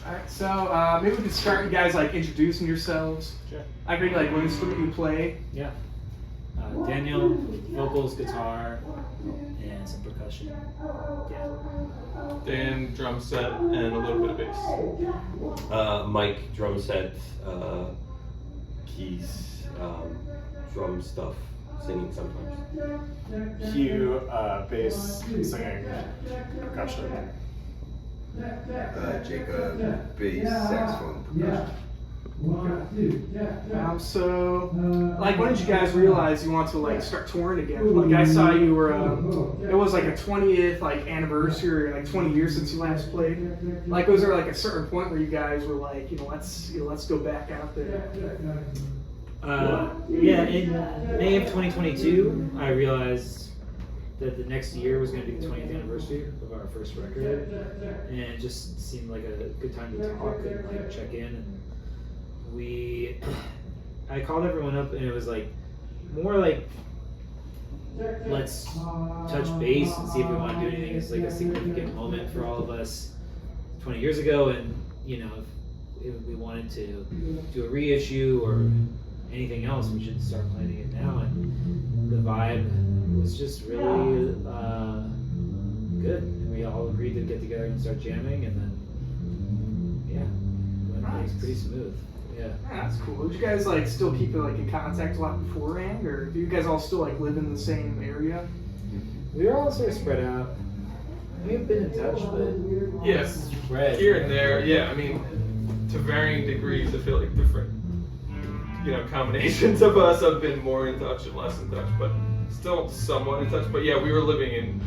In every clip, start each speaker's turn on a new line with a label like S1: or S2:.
S1: Alright, so maybe we could start you guys like introducing yourselves.
S2: Sure.
S1: I agree, like what instrument you play.
S2: Yeah. Daniel, vocals, guitar, and some percussion. Yeah.
S3: Dan, drum set, and a little bit of bass.
S4: Mike, drum set, keys, drum stuff, singing sometimes.
S5: Hugh, bass, singing, percussion.
S6: Jacob, bass, saxophone, percussion.
S1: So, like, when did you guys realize you want to like start touring again? Like, I saw you were, it was like a 20th like anniversary, like 20 years since you last played. Like, was there like a certain point where you guys were like, let's go back out there?
S2: Yeah, in May of 2022, I realized that the next year was going to be the 20th anniversary of our first record, and it just seemed like a good time to talk and like check in. And I called everyone up, and it was like more like, let's touch base and see if we want to do anything. It's like a significant moment for all of us 20 years ago, and if we wanted to do a reissue or anything else, we should start planning it now. And the vibe was just really good, and we all agreed to get together and start jamming, and then it was pretty smooth. Yeah.
S1: That's cool. Did you guys like still keep like in contact a lot beforehand, or do you guys all still like live in the same area?
S2: We were all sort of spread out. We've been in touch, but
S3: Yes,
S2: spread
S3: here and there. Yeah, I mean, to varying degrees, I feel like different, combinations of us have been more in touch and less in touch, but still somewhat in touch. But yeah, we were living in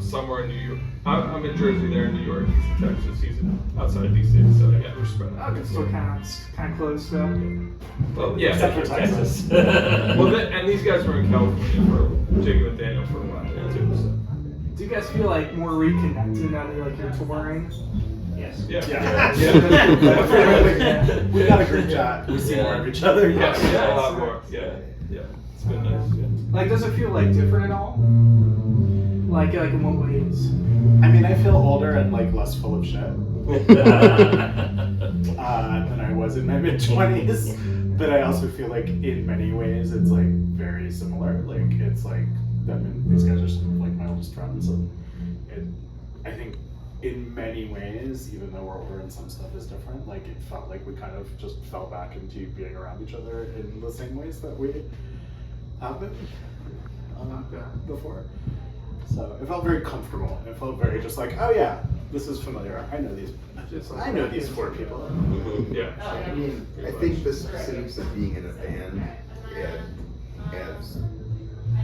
S3: somewhere in New York. I'm in Jersey, they're in New York. He's in Texas. He's outside of DC. So yeah, we're spread out.
S1: Okay, still kind of close though.
S3: Well, yeah,
S5: Except for Texas.
S3: and these guys were in California for Jacob and Daniel for a while too. So.
S1: Do you guys feel like more reconnected now that like you're touring?
S2: yes.
S3: Yeah.
S5: We got a group chat. We see more of each other.
S3: Yeah, a lot more. Yeah. It's been nice. Yeah.
S1: Like, does it feel like different at all? Like in what ways?
S5: I mean, I feel older and like less full of shit than I was in my mid-20s. But I also feel like in many ways it's like very similar. Like it's like these guys are sort of like my oldest friends, and I think in many ways, even though we're older and some stuff is different, like it felt like we kind of just fell back into being around each other in the same ways that we have been before. So it felt very comfortable. It felt very just like, oh yeah, this is familiar. I know these. I know these four people.
S3: Yeah.
S6: I mean, I think the specifics of being in a band as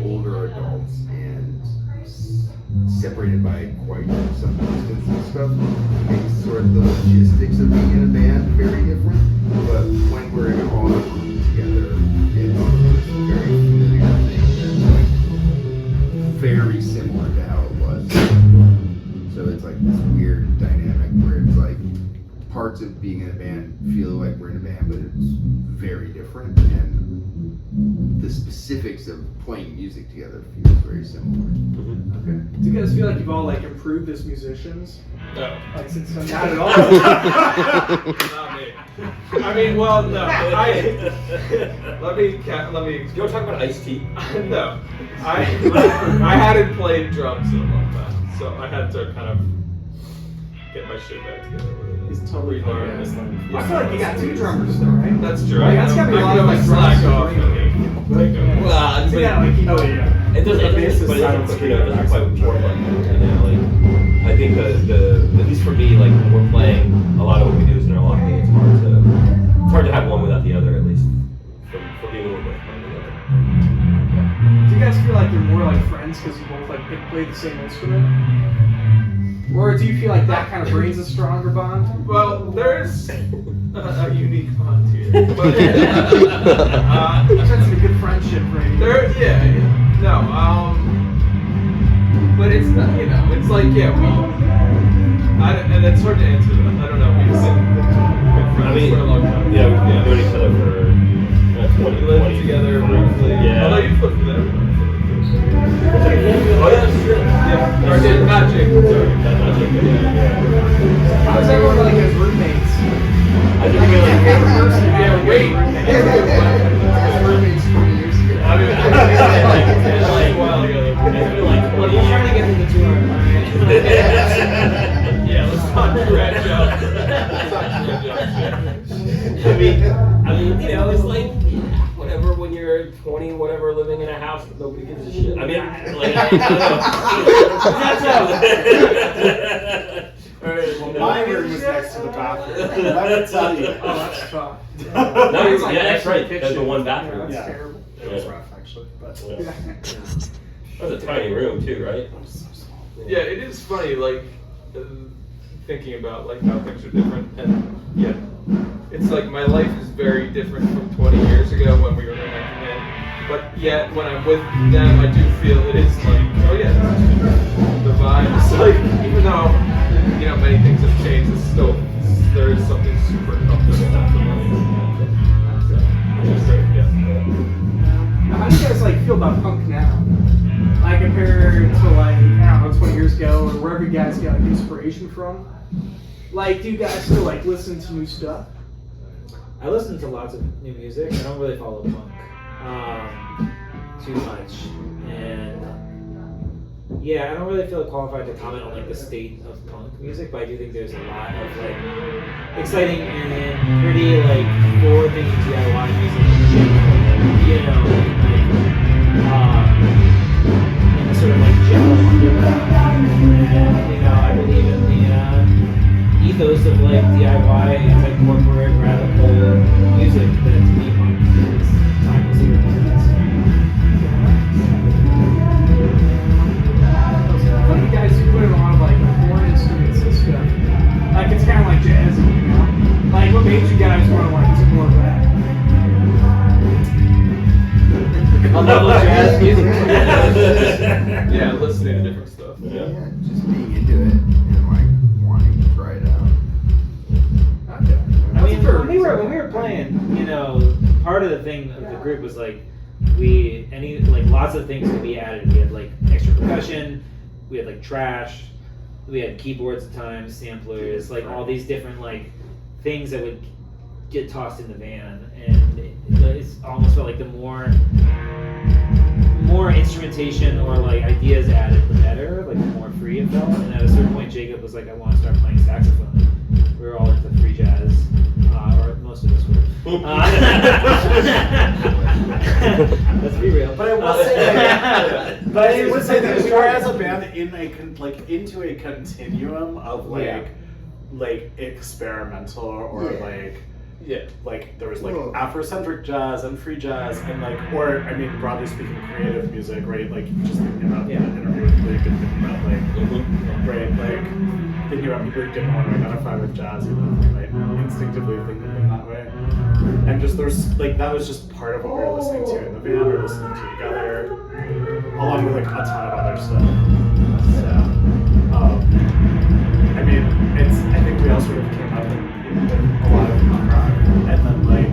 S6: older adults and separated by quite some distance and stuff makes sort of the logistics of being in a band very different. But when we're in all the group together, it's a very familiar thing that's like very similar to how it was. So it's like this weird dynamic where it's like parts of being in a band feel like we're in a band, but it's very different, and the specifics of playing music together feels very similar.
S1: Okay. Do you guys feel like you've all like improved as musicians?
S3: No.
S1: Like since not at all.
S3: Not me. I mean, well, no. Let me.
S4: You want to talk about Ice-T?
S3: No. I hadn't played drums in a long time, so I had to kind of get my shit back together.
S5: He's totally
S3: relearn.
S5: hilarious.
S1: I feel like you got two drummers though, right?
S3: That's true.
S1: Like, that's gotta be a lot of like
S3: slack
S1: drums.
S3: off.
S4: Well, I'm
S1: You gotta, like, keep
S5: Oh
S1: up.
S5: yeah.
S4: It doesn't,
S5: The bass is
S4: but it
S5: silent
S4: doesn't,
S5: scream.
S4: it doesn't quite work like that. Like, I think at least for me, like when we're playing, a lot of what we do is interlocking. It's hard to have one without the other, at least for being when we're both playing together.
S1: Do you guys feel like you're more like friends because you both like play the same instrument? Or do you feel like that kind of brings a stronger bond?
S3: Well, there's a unique bond here, but
S1: That's a good friendship right here.
S3: but it's not, it's like and it's hard to answer that. I don't know. We've been good friends for a long time.
S4: Yeah, we've known each other for 20
S3: We lived together briefly.
S4: Yeah.
S3: Although you've lived together.
S4: Oh yeah, that's true.
S3: Yeah. Or did not Jacob. Sorry.
S4: That's not Jacob. Yeah.
S1: How's everyone like as roommates?
S3: Wait.
S6: Roommates 20 years ago.
S3: I mean, it's like a while ago.
S2: Well, you're trying to get to the 2 hour mark.
S3: Yeah, let's talk red jobs.
S4: I mean, you know, it's like whatever when you're 20, whatever, living in a house that nobody gives a shit. I mean,
S5: My room was next to the bathroom. Let me tell you.
S1: Oh, that's tough.
S4: No, yeah, that's right. That's the one bathroom.
S1: That's
S5: Yeah.
S1: terrible.
S5: It was rough, actually. But
S4: That's a tiny room too, right?
S3: Yeah, it is funny, like thinking about like how things are different, and yeah, it's like my life is very different from 20 years ago when we were in Atlanta. But yet, when I'm with them, I do feel it is like, oh yeah, the vibe is like, even though you know many things have changed, it's still there is something super comfortable and familiar. So, it's great, yeah.
S1: Now, how do you guys like feel about punk now? Like compared to like, I don't know, 20 years ago or wherever you guys get like inspiration from? Like, do you guys still like listen to new stuff?
S2: I listen to lots of new music. I don't really follow punk too much, and yeah, I don't really feel qualified to comment on like the state of punk music, but I do think there's a lot of like exciting and pretty like forward-thinking DIY music in general. You know, in the sort of like general underground, and you know, I believe in the ethos of like DIY and like corporate radical music that to me punk is timeless and relevant.
S1: I thought you guys put in a lot of like horn instruments and stuff. Like it's kind of like jazzy, you know? Like what made you guys want to like do more of that?
S2: I love jazz music.
S3: Yeah, listening to different stuff.
S6: Yeah, just being into it and like wanting to try it out.
S1: Okay.
S2: I mean, when we were playing, you know, part of the thing of the group was like lots of things could be added. We had like extra percussion, we had like trash, we had keyboards at times, samplers, like all these different like things that would get tossed in the van, and it's almost felt like the more instrumentation or like ideas added, the better. Like the more free it felt. And at a certain point, Jacob was like, "I want to start playing saxophone." We were all into free jazz, or most of us were. Let's be real.
S5: But I will say, but I would say that we were as a band in into a continuum of like experimental or like there was like Afrocentric jazz and free jazz and like, or I mean broadly speaking creative music, right? Like just thinking about the interview with Luke and thinking about like right, like thinking about people who didn't want to identify with jazz even like instinctively thinking of them that way. And just there's like that was just part of what we were listening to in the van or listening to together, along with like a ton of other stuff. So I mean I think we all sort of came up with a lot of punk rock, and then like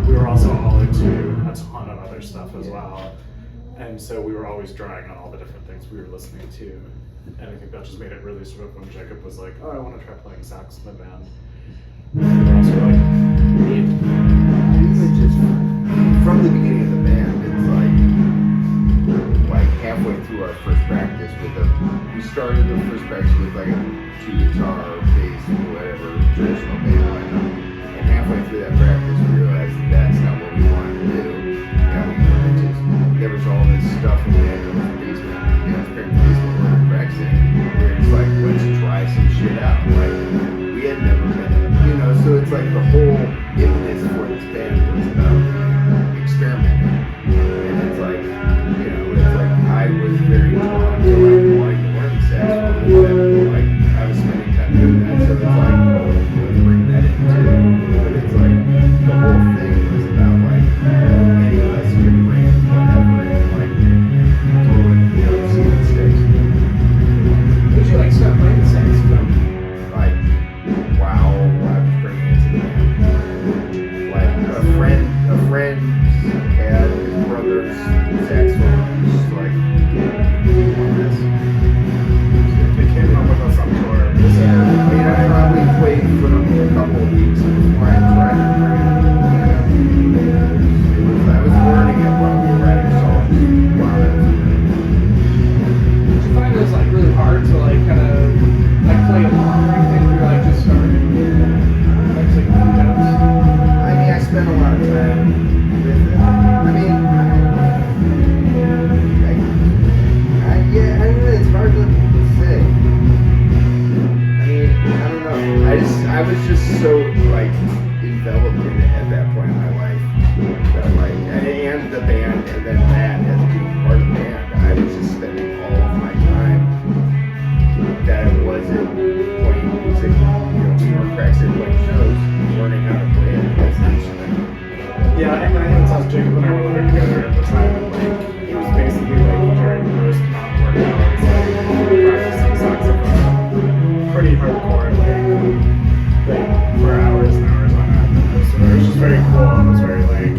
S5: we were also all into a ton of other stuff as well, and so we were always drawing on all the different things we were listening to, and I think that just made it really sort of when Jacob was like, oh, I want to try playing sax in the band, we were also like,
S6: It's just from the beginning of the band, it's like halfway through our first practice we started the first practice with like a 2-guitar, bass, whatever, traditional band lineup. And halfway through that practice, we realized that's not what we wanted to do. There was all this stuff in the basement, basement where we were practicing. We were just like, let's try some shit out. Like, we had never been, so it's like the whole impetus for this band was about experimenting. And it's like, it's like I was very drawn to like wanting to learn saxophone. Like I was spending time doing that, so it's like let's bring that in too. But it's like the whole thing was about like any of us could bring whatever and like totally see the stakes.
S1: Would you like start playing saxophone?
S6: Like wow, I was bringing it to the band. Like a friend I was just so like enveloped in it at that point in my life. That like and the band and then that as being part of the band. I was just spending all of my time that I wasn't playing music. We were practicing playing shows, learning how to play it as an instrument.
S5: Yeah, I think that's how Jacob and I were living together at the time, and like it was basically like during most non-work hours, like practicing saxophone, pretty hardcore, like for hours and hours on end. So it was just very cool. It was very like it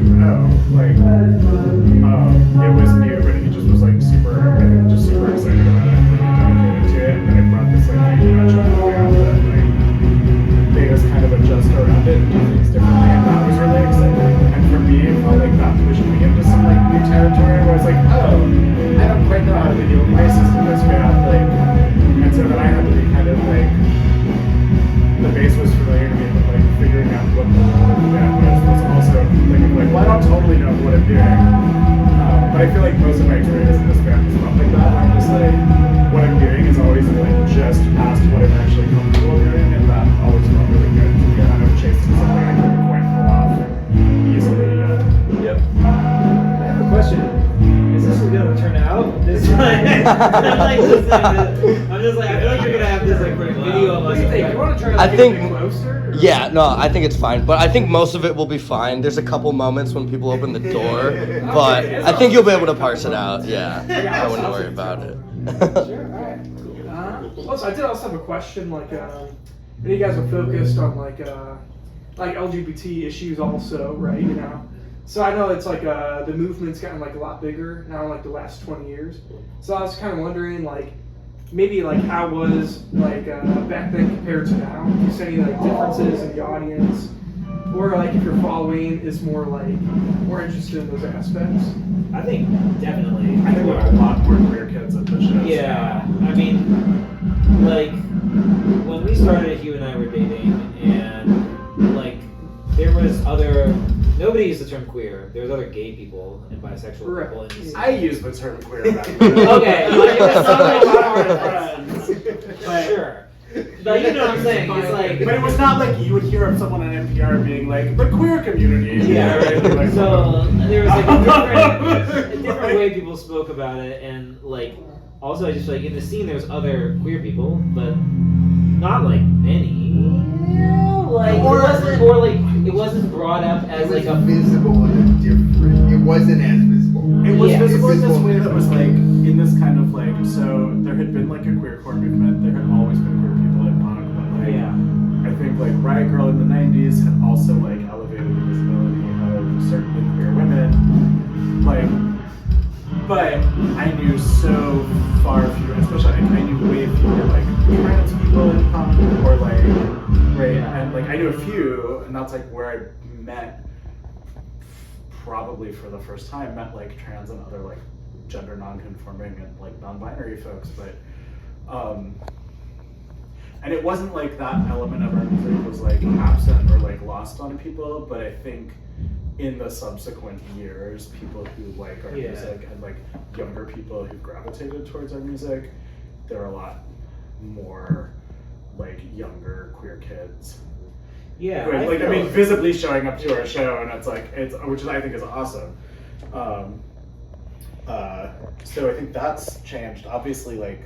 S5: was new, but he just was like super, I think, just super excited about it, really dedicated to it. And then I brought this like new magic to the band that like made us kind of adjust around it and do things differently, and that was really exciting. And for me, it felt like that pushed me into some like new territory where I was like, oh, I don't quite know how to be the only bassist in this band, like, and so then I had to be kind of like, the bass was familiar to me, but like figuring out what the role of the band was also like, well, I don't totally know what I'm doing, but I feel like most of my experience in this band is not like that. I'm just like, what I'm doing is always like just past what I'm actually comfortable doing, and that always felt really good to be kind of chasing something I couldn't quite pull off easily yet.
S4: Yep.
S2: I have a question. Is this gonna turn out? This I'm like listening to, I'm just like, I feel like you're gonna have this like video of
S1: What
S2: us.
S1: do you think? You want to try to
S7: I
S1: get
S7: think-
S1: a bit closer? Or?
S7: Yeah, no, I think it's fine, but I think most of it will be fine. There's a couple moments when people open the door, but I think you'll be able to parse it out. Yeah, I wouldn't worry about it.
S1: Sure, alright. Also, I did also have a question, like, you guys are focused on, like LGBT issues also, right, you know? So I know it's like, the movement's gotten, like, a lot bigger now in, like, the last 20 years. So I was kind of wondering, like, maybe, like, how was, like, back then compared to now? Do you see any, like, differences in the audience? Or, like, if your following is more, like, more interested in those aspects?
S2: I think definitely.
S5: I think there are a lot more queer kids at the shows.
S2: Yeah, I mean, like, when we started, Hugh and I were dating, and, like, there was other, nobody used the term queer. There was other gay people and bisexual
S1: Right.
S2: people in the scene.
S5: I use the term queer back then.
S2: Okay, like, it was
S5: Some of
S2: something
S5: our friends. But,
S2: sure. But you know what I'm saying, it's like...
S5: but it was not like you would hear of someone on NPR being like, the queer community.
S2: Yeah,
S5: right? Like,
S2: so there was like a different way people spoke about it, and like also I just like in the scene there was other queer people, but not like many. Like it wasn't brought up as like a
S6: visible in a different. It wasn't as visible.
S5: It was
S2: Yeah.
S5: visible in this way that was like, in this kind of like, so there had been like a queercore movement, there had always been queer people in punk, but like,
S2: yeah.
S5: I think like Riot Girl in the 90s had also like elevated the visibility of certainly queer women, like, but I knew so far fewer, especially I knew way fewer like trans people in punk, or like, right, and like I knew a few, and that's like where I met, probably for the first time, met like trans and other like gender non-conforming and like non-binary folks, but and it wasn't like that element of our music was like absent or like lost on people, but I think in the subsequent years, people who like our music and like younger people who gravitated towards our music, there are a lot more like younger queer kids.
S2: Yeah.
S5: Who, like, I mean, visibly showing up to our show, and it's like, which I think is awesome. So I think that's changed. Obviously, like,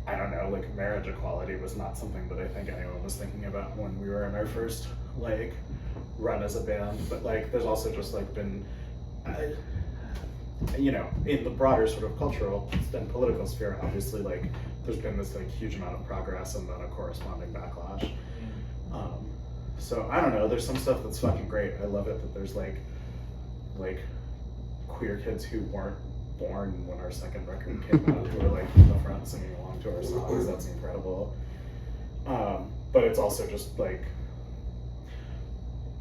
S5: I don't know, like marriage equality was not something that I think anyone was thinking about when we were in our first like run as a band. But like, there's also just like been, you know, in the broader sort of cultural and political sphere, obviously, like there's been this like huge amount of progress and then a corresponding backlash. So I don't know, there's some stuff that's fucking great. I love it that there's like queer kids who weren't born when our second record came out who are like in the front singing along to our songs. That's incredible. But it's also just like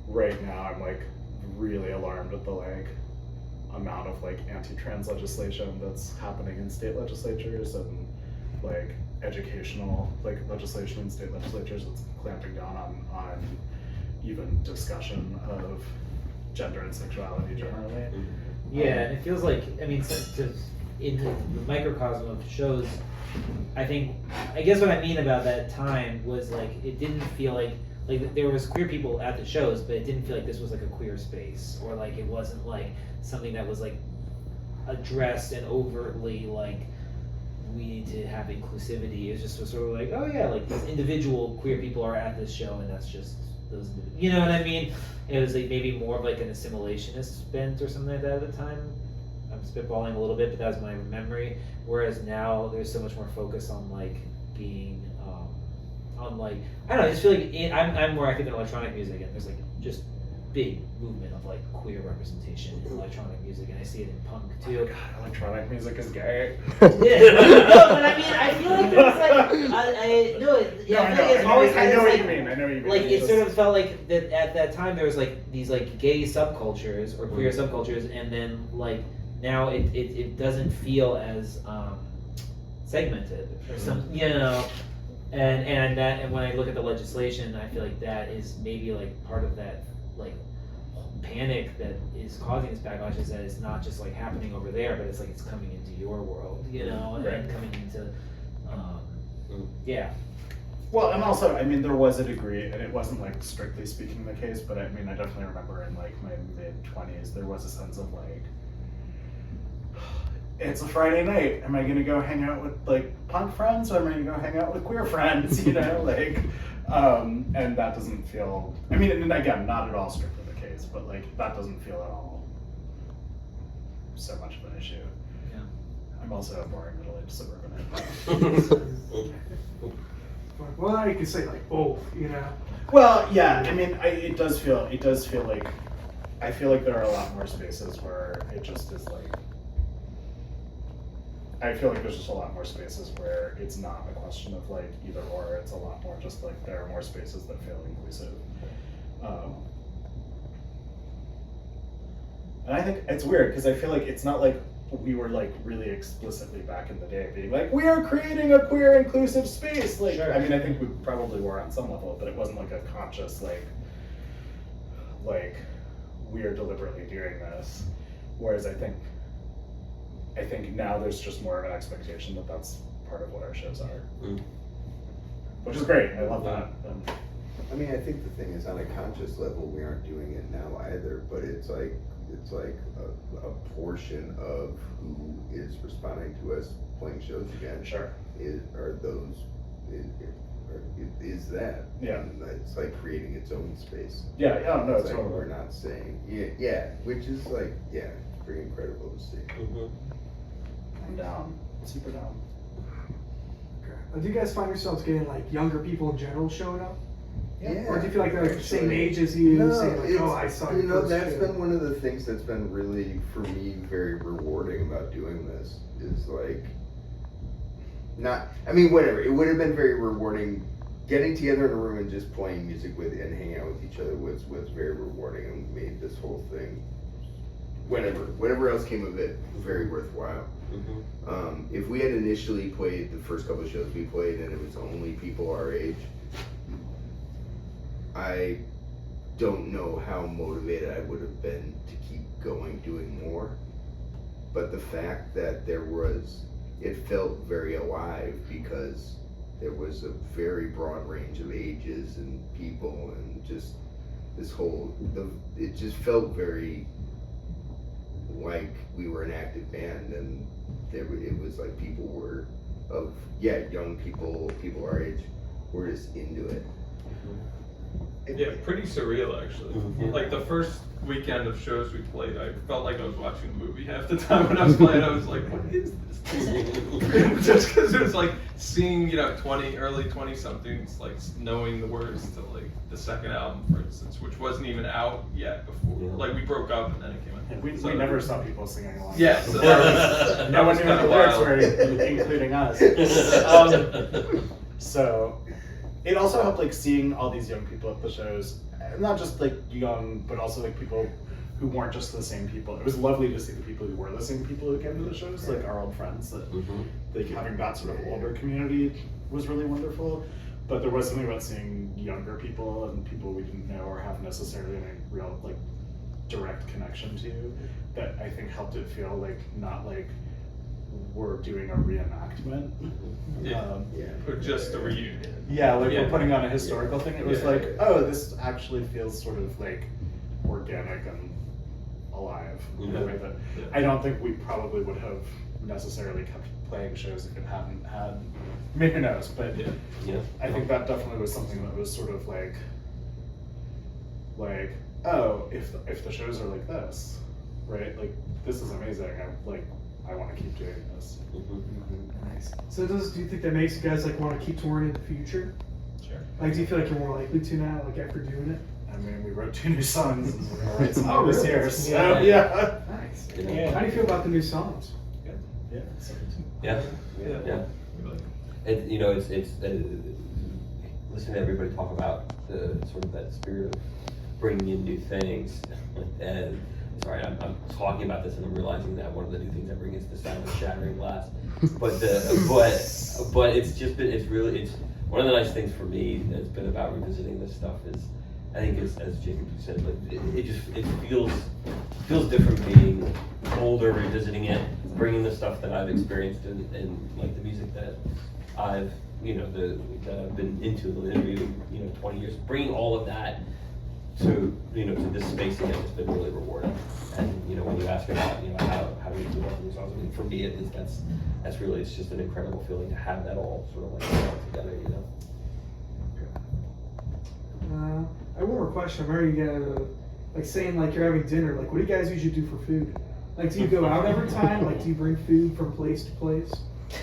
S5: right now I'm like really alarmed at the like amount of like anti-trans legislation that's happening in state legislatures and like educational like legislation in state legislatures that's clamping down on even discussion of gender and sexuality generally.
S2: Yeah, and it feels like, I mean, to in the microcosm of shows, I guess what I mean about that time was like it didn't feel like there was queer people at the shows, but it didn't feel like this was like a queer space, or like it wasn't like something that was like addressed and overtly like we need to have inclusivity. It was just sort of like, oh yeah, like these individual queer people are at this show, and that's just those. You know what I mean? It was like maybe more of like an assimilationist bent or something like that at the time. I'm spitballing a little bit, but that was my memory. Whereas now there's so much more focus on like being, on like I don't know. I just feel like I'm more active in electronic music, and there's like just big movement of like queer representation in electronic music, and I see it in punk too.
S5: God, electronic music is gay.
S2: Yeah, no, but I mean, I feel like there's like, I feel like it's always had this, like,
S5: I know what you mean.
S2: like it sort of felt like that at that time there was like these like gay subcultures or queer subcultures, and then like now it doesn't feel as segmented or something, you know. And when I look at the legislation, I feel like that is maybe like part of that like panic that is causing this backlash, is that it's not just like happening over there, but it's like it's coming into your world, you know, and coming into yeah.
S5: Well, and also, I mean, there was a degree, and it wasn't like strictly speaking the case, but I mean, I definitely remember in like my mid-20s, there was a sense of like, it's a Friday night. Am I gonna go hang out with like punk friends, or am I gonna go hang out with queer friends? You know, like, and that doesn't feel. I mean, and again, not at all strictly the case, but like that doesn't feel at all so much of an issue.
S2: Yeah.
S5: I'm also a boring middle-aged suburbanite.
S1: Well, you could say like both, you know.
S5: Well, yeah. I mean, it does feel like. I feel like there are a lot more spaces where it just is like. I feel like there's just a lot more spaces where it's not a question of like either or. It's a lot more just like there are more spaces that feel inclusive. And I think it's weird because I feel like it's not like we were like really explicitly back in the day being like, we are creating a queer inclusive space. Like, I mean, I think we probably were on some level, but it wasn't like a conscious like we are deliberately doing this. Whereas I think now there's just more of an expectation that that's part of what our shows are, which is great. I love that.
S6: I mean, I think the thing is, on a conscious level, we aren't doing it now either. But it's like a portion of who is responding to us playing shows again.
S5: Sure.
S6: Is that?
S5: Yeah.
S6: And it's like creating its own space.
S5: Yeah. No,
S6: it's like
S5: totally.
S6: we're not saying which is like pretty incredible to see.
S5: I'm down. Super down.
S1: Okay. Do you guys find yourselves getting like younger people in general showing up?
S6: Yeah.
S1: Or do you feel like they're like the same age as you?
S6: No,
S1: saying like, oh, I saw you first
S6: that's
S1: show.
S6: been one of the things that's been really, for me, very rewarding about doing this is like, whatever. It would have been very rewarding. Getting together in a room and just playing music with and hanging out with each other was very rewarding and made this whole thing, whatever else came of it, very worthwhile. If we had initially played the first couple of shows we played and it was only people our age, I don't know how motivated I would have been to keep going, doing more. But the fact that it felt very alive because there was a very broad range of ages and people and just it just felt very like we were an active band, and it was like people were young people our age were just into it.
S3: Yeah, pretty surreal actually. Like the first weekend of shows we played, I felt like I was watching a movie half the time when I was playing. I was like, what is this? Just because it was like seeing, early 20 somethings, like knowing the words to like the second album, for instance, which wasn't even out yet before. Like we broke up and then it came out.
S5: And we never saw people singing along.
S3: Yeah, so that
S5: no one
S3: was
S5: knew what the words were, including us. So it also helped like seeing all these young people at the shows, not just like young, but also like people who weren't just the same people. It was lovely to see the people who were the same people who came to the shows, like our old friends. That like having that sort of older community was really wonderful. But there was something about seeing younger people and people we didn't know or have necessarily any real like direct connection to that I think helped it feel like not like we're doing a reenactment.
S3: Yeah. Or just a reunion.
S5: Yeah, like
S3: Yeah.
S5: we're putting on a historical thing. It was
S3: Yeah.
S5: like, oh, this actually feels sort of like organic and alive in a way that I don't think we probably would have necessarily kept playing shows if it hadn't had. I mean, who knows? But
S4: Yeah.
S5: I think that definitely was something that was sort of like, oh, if the shows are like this, right? Like this is amazing. I want to keep doing this.
S1: Nice. So do you think that makes you guys like want to keep touring in the future?
S3: Sure.
S1: Like, do you feel like you're more likely to now, like after doing it?
S5: I mean, we wrote 2 new songs and we're gonna write some
S1: Oh,
S5: more this
S1: really?
S5: year. So yeah.
S1: Nice.
S4: Yeah.
S1: How do you feel about the new songs?
S5: Yeah.
S4: Yeah. Yeah. And you know, it's listening to everybody talk about the sort of that spirit of bringing in new things. And sorry, I'm talking about this and I'm realizing that one of the new things I bring is the sound of shattering glass. But it's just been it's one of the nice things for me that's been about revisiting this stuff is I think as Jacob said, like it feels different being older, revisiting it, bringing the stuff that I've experienced and like the music that I've that I've been into literally 20 years, bringing all of that to to this space again has been really rewarding. And when you ask about how do you do all these songs, I mean, for me at least that's really, it's just an incredible feeling to have that all sort of like all together.
S1: I have one more question. I remember you guys like saying like you're having dinner. Like, what do you guys usually do for food? Like, do you go out every time? Like, do you bring food from place to place?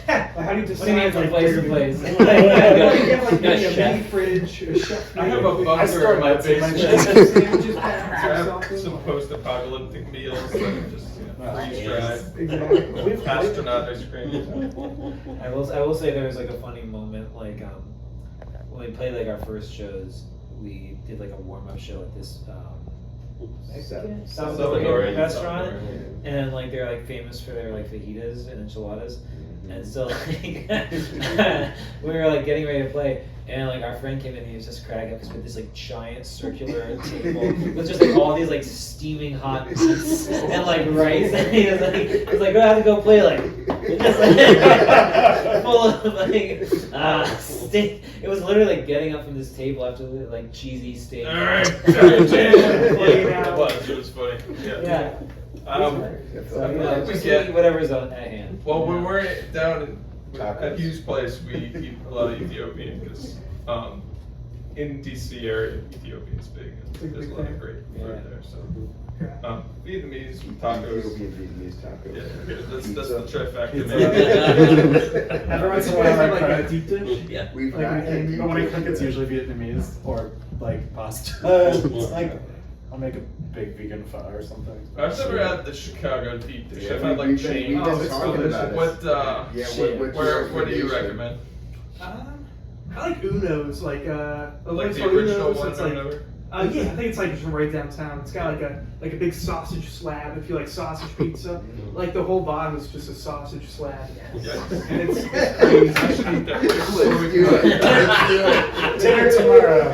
S1: Like, how do you decide?
S2: What do you mean from
S1: like,
S2: place to
S1: where
S2: place?
S1: you have like maybe a
S4: chef.
S1: mini fridge, a chef.
S3: I have a
S1: made,
S3: bunker in my basement.
S1: sandwiches
S3: I
S1: packs or
S3: have
S1: something.
S3: some post-apocalyptic meals that are just freeze dried.
S1: Exactly.
S3: Astronaut ice cream.
S2: I will say there was like a funny moment like when we played like our first shows, we did like a warm-up show at this Mexican
S3: Salvadorian
S2: restaurant, and like they're like famous for their like fajitas and enchiladas, and so like we were like getting ready to play, and like our friend came in and he was just cracking up because we had this like giant circular table with just like all these like steaming hot meats and like rice, and he was like, I have to go play like just like full of like steak. It was literally like getting up from this table after like cheesy steak.
S3: It was funny.
S2: Yeah.
S3: So, we
S2: just
S3: get
S2: eat whatever's at hand.
S3: well when we're down at
S6: Tacos.
S3: Hugh's place, we eat a lot of Ethiopian because in DC area Ethiopian's big and there's a lot of great food there. So Vietnamese tacos.
S6: Vietnamese tacos.
S3: Yeah, that's the trifecta.
S1: Every once in a while, like a deep dish.
S4: Yeah.
S6: We've
S1: Like,
S6: not had
S5: But when I cook, it's usually Vietnamese or like pasta. Like I'll make a big vegan pho or something.
S3: I've never had the Chicago deep dish.
S6: Yeah,
S3: I've had like
S6: we've been
S3: chain.
S1: Oh, it's
S6: talking
S1: delicious.
S6: about it.
S3: What
S6: Yeah, what's your
S3: what do you
S6: recommendation?
S3: recommend?
S1: I like Uno's, like
S3: Like the
S1: called
S3: original
S1: Uno's,
S3: one
S1: it's
S3: or
S1: like,
S3: whatever?
S1: yeah, I think it's like from right downtown. It's got like a big sausage slab. If you like sausage pizza, like the whole bottom is just a sausage slab,
S3: Yeah.
S1: and it's crazy.
S3: I should eat that.
S6: Let's do it. Let's do it.
S5: Dinner tomorrow.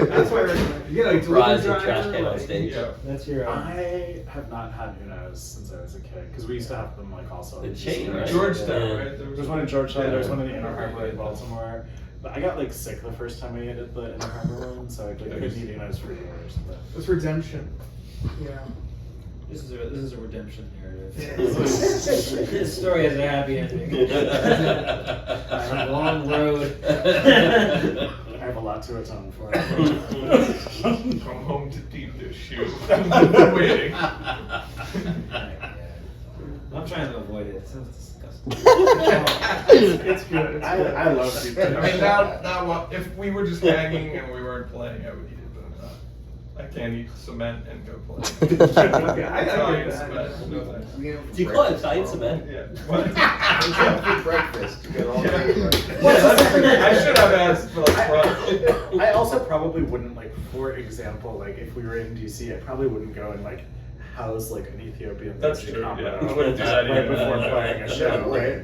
S1: That's why I recommend it. You get like
S4: Rise
S1: delivery
S4: and trash
S1: driver,
S4: can on
S1: like,
S4: stage.
S3: Yeah.
S2: That's your.
S5: I have not had Uno's since I was a kid because we used to have them like also.
S4: The
S5: in
S4: chain,
S5: DC.
S4: right?
S3: Georgetown,
S4: Yeah.
S3: right?
S5: There's one in Georgetown.
S3: Yeah.
S5: There's one in the Inner Harbor in Baltimore. But I got like sick the first time I ate at the Inner Harbor one, so I couldn't eat Uno's for years. But
S1: It's redemption. Yeah.
S2: This is a redemption narrative.
S1: Yeah.
S2: This story has a happy ending. A long road.
S5: I have a lot to atone for.
S3: Come home to deep dish you. I'm waiting.
S2: I'm trying to avoid it. It sounds disgusting.
S1: It's good. It's good.
S5: I love deep dish.
S3: I mean, now, if we were just hanging and we weren't playing, I would eat it, but I can't eat cement and go play.
S1: Okay, I
S3: Italian
S1: get that.
S3: cement, no thanks.
S6: We have
S4: Do you call it
S6: breakfast
S4: Italian
S6: tomorrow.
S4: cement?
S3: Yeah. What?
S6: For breakfast. You got all day breakfast.
S3: I should have asked for like brunch.
S5: I also probably wouldn't like, for example, like if we were in DC, I probably wouldn't go and like house like an Ethiopian
S3: That's
S5: veggie
S3: true,
S5: combo
S3: yeah. I wouldn't do that
S5: right
S3: either.
S5: before playing a show, right?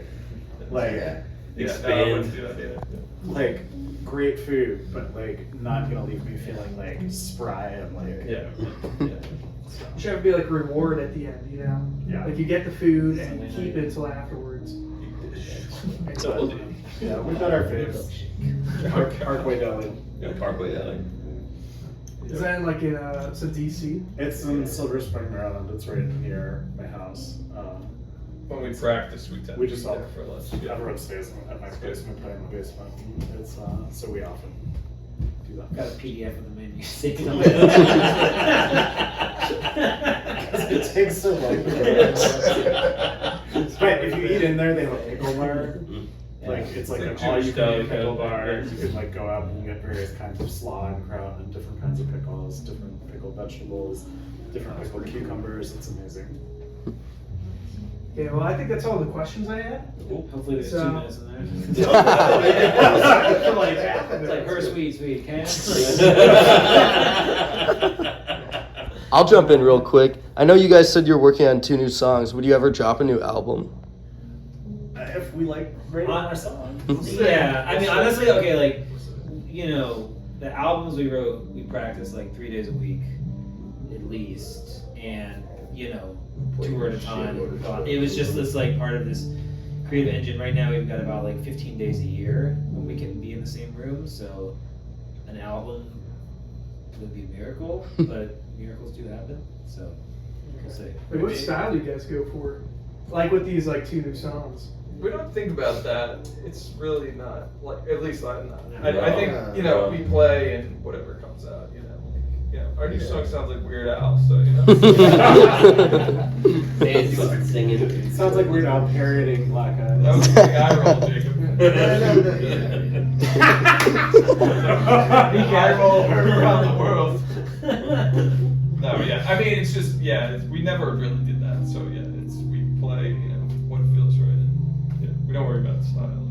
S5: Like,
S6: Yeah.
S3: Yeah, no, I wouldn't do that either.
S5: like great food, but like not gonna leave me feeling like spry and like
S3: Yeah.
S1: It should be like a reward at the end, you know?
S5: Yeah.
S1: Like you get the food and you keep it until afterwards.
S2: So we'll do.
S5: Yeah, we've got our faves. Parkway Deli.
S4: Yeah, Parkway Deli.
S1: Is that in like in it's a DC?
S5: It's in Silver Spring, Maryland. It's right near my house.
S3: When we practice, we tend
S5: We
S3: to
S5: just
S3: eat
S5: all
S3: there for lunch. Yeah.
S5: everyone stays at my basement, play in the basement. It's so we often do that.
S2: Got a PDF of the menu.
S5: It takes so long. But if you eat in there, they have a pickle bar. Like it's like an
S3: It's
S5: all you can
S3: Jewish
S5: eat pickle
S3: style,
S5: bar.
S3: yeah.
S5: You can like go out and get various kinds of slaw and kraut and different kinds of pickles, different pickled vegetables, different pickled cucumbers. It's amazing.
S1: Okay, well I think that's all the questions I had.
S2: Hopefully there's
S1: So-
S2: 2 minutes in there.
S1: Like half of
S2: It's
S1: it.
S2: like her sweet can.
S7: I'll jump in real quick. I know you guys said you're working on 2 new songs. Would you ever drop a new album?
S5: If we like rating our song.
S2: Yeah, I mean, honestly, okay, like, you know, the albums we wrote, we practiced like 3 days a week, at least, and, you know, tour at a time. It was just this, like, part of this creative engine. Right now, we've got about, like, 15 days a year when we can be in the same room, so an album would be a miracle, but miracles do happen, so we'll see.
S1: Like, what style do you guys go for? Like with these like 2 new songs.
S3: We don't think about that. It's really not like, at least I'm not. I think we play and whatever comes out. Our new song sounds like Weird Al, so
S4: They start singing.
S5: Sounds like we're now parroting Black Eyes.
S3: That was a big eye roll, Jacob. Big eye roll around the world. No, yeah. I mean, it's just we never really did that. So yeah, we play what feels right. And, we don't worry about the style.